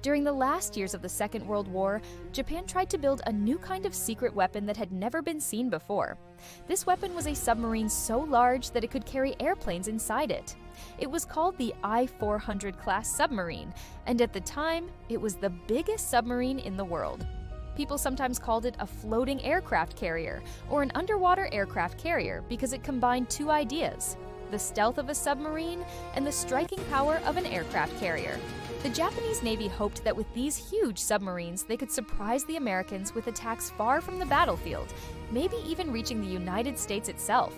During the last years of the Second World War, Japan tried to build a new kind of secret weapon that had never been seen before. This weapon was a submarine so large that it could carry airplanes inside it. It was called the I-400 class submarine, and at the time, it was the biggest submarine in the world. People sometimes called it a floating aircraft carrier or an underwater aircraft carrier because it combined two ideas: the stealth of a submarine and the striking power of an aircraft carrier. The Japanese Navy hoped that with these huge submarines, they could surprise the Americans with attacks far from the battlefield, maybe even reaching the United States itself.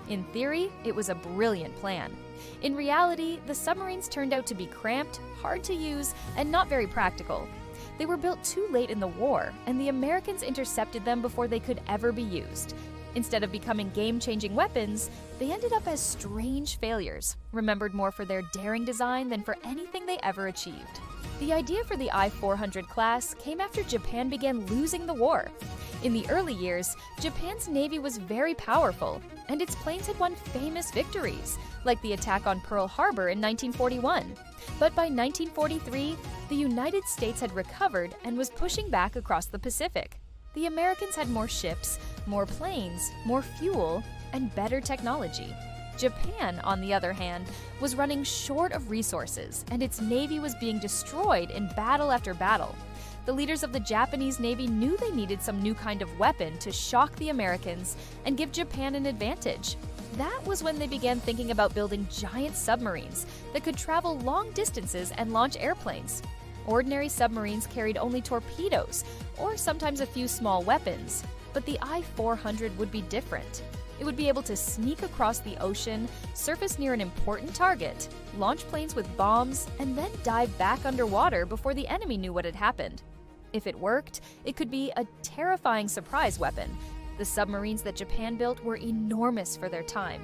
In theory, it was a brilliant plan. In reality, the submarines turned out to be cramped, hard to use, and not very practical. They were built too late in the war, and the Americans intercepted them before they could ever be used. Instead of becoming game-changing weapons, they ended up as strange failures, remembered more for their daring design than for anything they ever achieved. The idea for the I-400 class came after Japan began losing the war. In the early years, Japan's navy was very powerful, and its planes had won famous victories, like the attack on Pearl Harbor in 1941. But by 1943, the United States had recovered and was pushing back across the Pacific. The Americans had more ships, more planes, more fuel, and better technology. Japan, on the other hand, was running short of resources, and its navy was being destroyed in battle after battle. The leaders of the Japanese Navy knew they needed some new kind of weapon to shock the Americans and give Japan an advantage. That was when they began thinking about building giant submarines that could travel long distances and launch airplanes. Ordinary submarines carried only torpedoes, or sometimes a few small weapons, but the I-400 would be different. It would be able to sneak across the ocean, surface near an important target, launch planes with bombs, and then dive back underwater before the enemy knew what had happened. If it worked, it could be a terrifying surprise weapon. The submarines that Japan built were enormous for their time.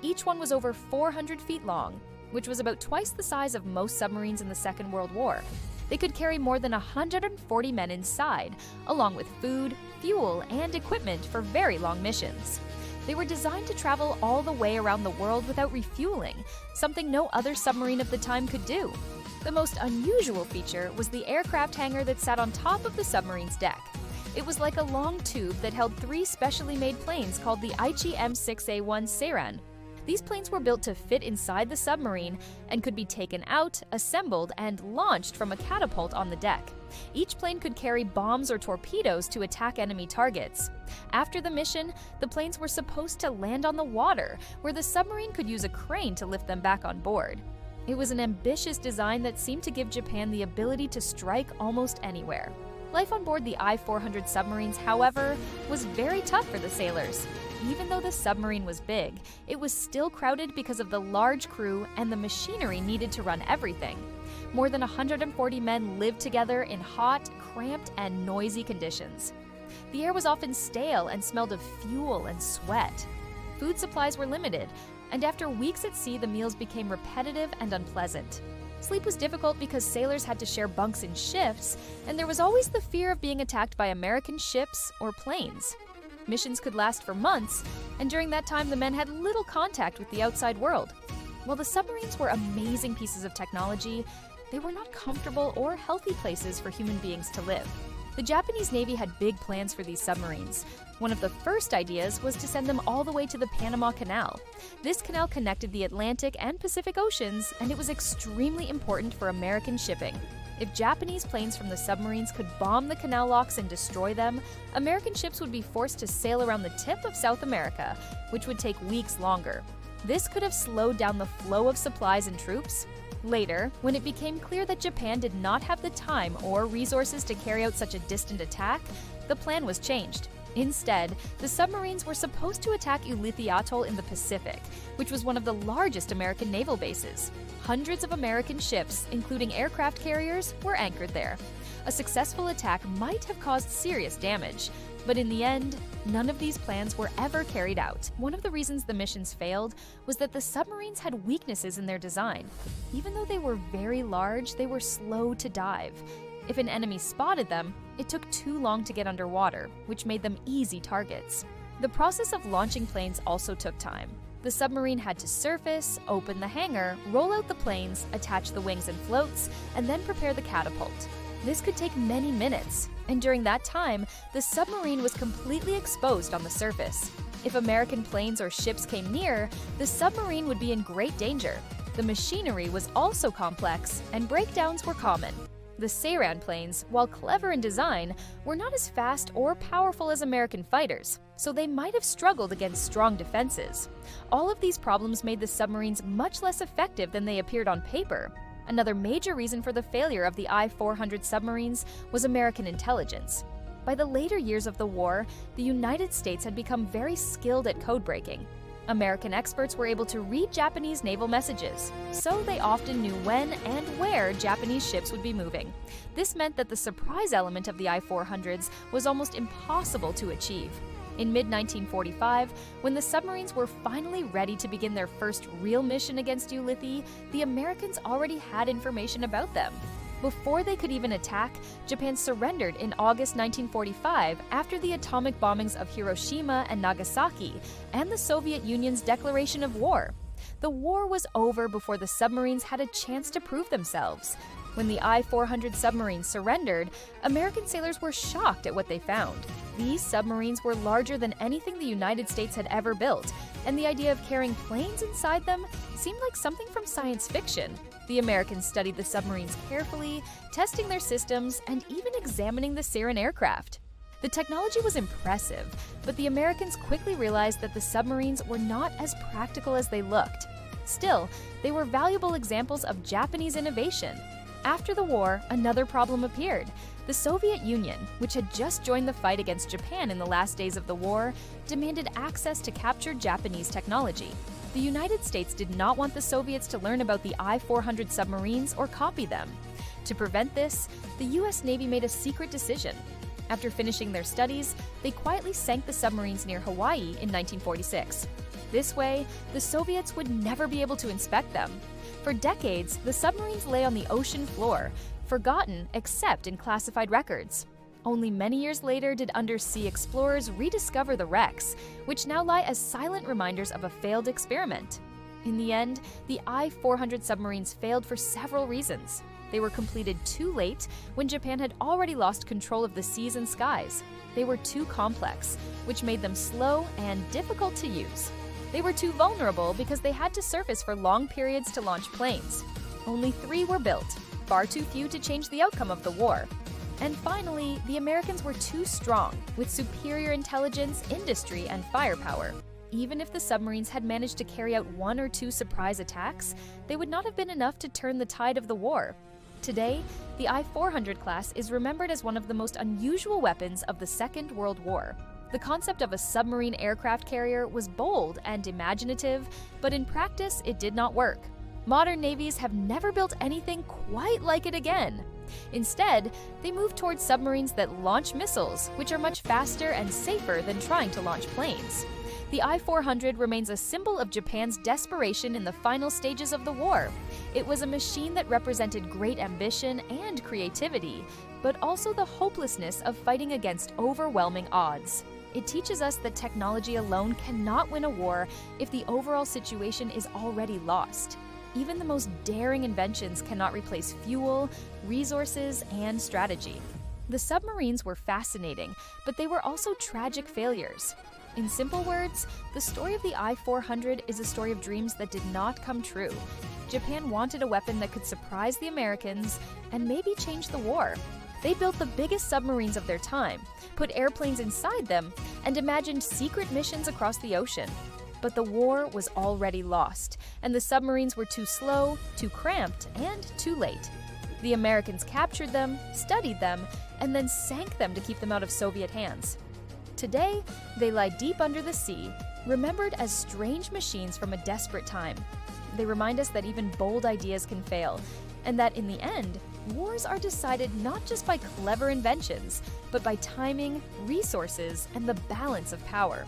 Each one was over 400 feet long, which was about twice the size of most submarines in the Second World War. They could carry more than 140 men inside, along with food, fuel, and equipment for very long missions. They were designed to travel all the way around the world without refueling, something no other submarine of the time could do. The most unusual feature was the aircraft hangar that sat on top of the submarine's deck. It was like a long tube that held three specially made planes called the Aichi M6A1 Seiran. These planes were built to fit inside the submarine and could be taken out, assembled, and launched from a catapult on the deck. Each plane could carry bombs or torpedoes to attack enemy targets. After the mission, the planes were supposed to land on the water, where the submarine could use a crane to lift them back on board. It was an ambitious design that seemed to give Japan the ability to strike almost anywhere. Life on board the I-400 submarines, however, was very tough for the sailors. Even though the submarine was big, it was still crowded because of the large crew and the machinery needed to run everything. More than 140 men lived together in hot, cramped, and noisy conditions. The air was often stale and smelled of fuel and sweat. Food supplies were limited, and after weeks at sea, the meals became repetitive and unpleasant. Sleep was difficult because sailors had to share bunks in shifts, and there was always the fear of being attacked by American ships or planes. Missions could last for months, and during that time the men had little contact with the outside world. While the submarines were amazing pieces of technology, they were not comfortable or healthy places for human beings to live. The Japanese Navy had big plans for these submarines. One of the first ideas was to send them all the way to the Panama Canal. This canal connected the Atlantic and Pacific Oceans, and it was extremely important for American shipping. If Japanese planes from the submarines could bomb the canal locks and destroy them, American ships would be forced to sail around the tip of South America, which would take weeks longer. This could have slowed down the flow of supplies and troops. Later, when it became clear that Japan did not have the time or resources to carry out such a distant attack, the plan was changed. Instead, the submarines were supposed to attack Ulithi Atoll in the Pacific, which was one of the largest American naval bases. Hundreds of American ships, including aircraft carriers, were anchored there. A successful attack might have caused serious damage, but in the end, none of these plans were ever carried out. One of the reasons the missions failed was that the submarines had weaknesses in their design. Even though they were very large, they were slow to dive. If an enemy spotted them, it took too long to get underwater, which made them easy targets. The process of launching planes also took time. The submarine had to surface, open the hangar, roll out the planes, attach the wings and floats, and then prepare the catapult. This could take many minutes, and during that time, the submarine was completely exposed on the surface. If American planes or ships came near, the submarine would be in great danger. The machinery was also complex, and breakdowns were common. The Saran planes, while clever in design, were not as fast or powerful as American fighters, so they might have struggled against strong defenses. All of these problems made the submarines much less effective than they appeared on paper. Another major reason for the failure of the I-400 submarines was American intelligence. By the later years of the war, the United States had become very skilled at code breaking. American experts were able to read Japanese naval messages, so they often knew when and where Japanese ships would be moving. This meant that the surprise element of the I-400s was almost impossible to achieve. In mid-1945, when the submarines were finally ready to begin their first real mission against Ulithi, the Americans already had information about them. Before they could even attack, Japan surrendered in August 1945 after the atomic bombings of Hiroshima and Nagasaki and the Soviet Union's declaration of war. The war was over before the submarines had a chance to prove themselves. When the I-400 submarines surrendered, American sailors were shocked at what they found. These submarines were larger than anything the United States had ever built, and the idea of carrying planes inside them seemed like something from science fiction. The Americans studied the submarines carefully, testing their systems and even examining the Saran aircraft. The technology was impressive, but the Americans quickly realized that the submarines were not as practical as they looked. Still, they were valuable examples of Japanese innovation. After the war, another problem appeared. The Soviet Union, which had just joined the fight against Japan in the last days of the war, demanded access to captured Japanese technology. The United States did not want the Soviets to learn about the I-400 submarines or copy them. To prevent this, the U.S. Navy made a secret decision. After finishing their studies, they quietly sank the submarines near Hawaii in 1946. This way, the Soviets would never be able to inspect them. For decades, the submarines lay on the ocean floor, forgotten except in classified records. Only many years later did undersea explorers rediscover the wrecks, which now lie as silent reminders of a failed experiment. In the end, the I-400 submarines failed for several reasons. They were completed too late, when Japan had already lost control of the seas and skies. They were too complex, which made them slow and difficult to use. They were too vulnerable because they had to surface for long periods to launch planes. Only 3 were built, far too few to change the outcome of the war. And finally, the Americans were too strong, with superior intelligence, industry, and firepower. Even if the submarines had managed to carry out 1 or 2 surprise attacks, they would not have been enough to turn the tide of the war. Today, the I-400 class is remembered as one of the most unusual weapons of the Second World War. The concept of a submarine aircraft carrier was bold and imaginative, but in practice, it did not work. Modern navies have never built anything quite like it again. Instead, they move towards submarines that launch missiles, which are much faster and safer than trying to launch planes. The I-400 remains a symbol of Japan's desperation in the final stages of the war. It was a machine that represented great ambition and creativity, but also the hopelessness of fighting against overwhelming odds. It teaches us that technology alone cannot win a war if the overall situation is already lost. Even the most daring inventions cannot replace fuel, resources, and strategy. The submarines were fascinating, but they were also tragic failures. In simple words, the story of the I-400 is a story of dreams that did not come true. Japan wanted a weapon that could surprise the Americans and maybe change the war. They built the biggest submarines of their time, put airplanes inside them, and imagined secret missions across the ocean. But the war was already lost, and the submarines were too slow, too cramped, and too late. The Americans captured them, studied them, and then sank them to keep them out of Soviet hands. Today, they lie deep under the sea, remembered as strange machines from a desperate time. They remind us that even bold ideas can fail, and that in the end, wars are decided not just by clever inventions, but by timing, resources, and the balance of power.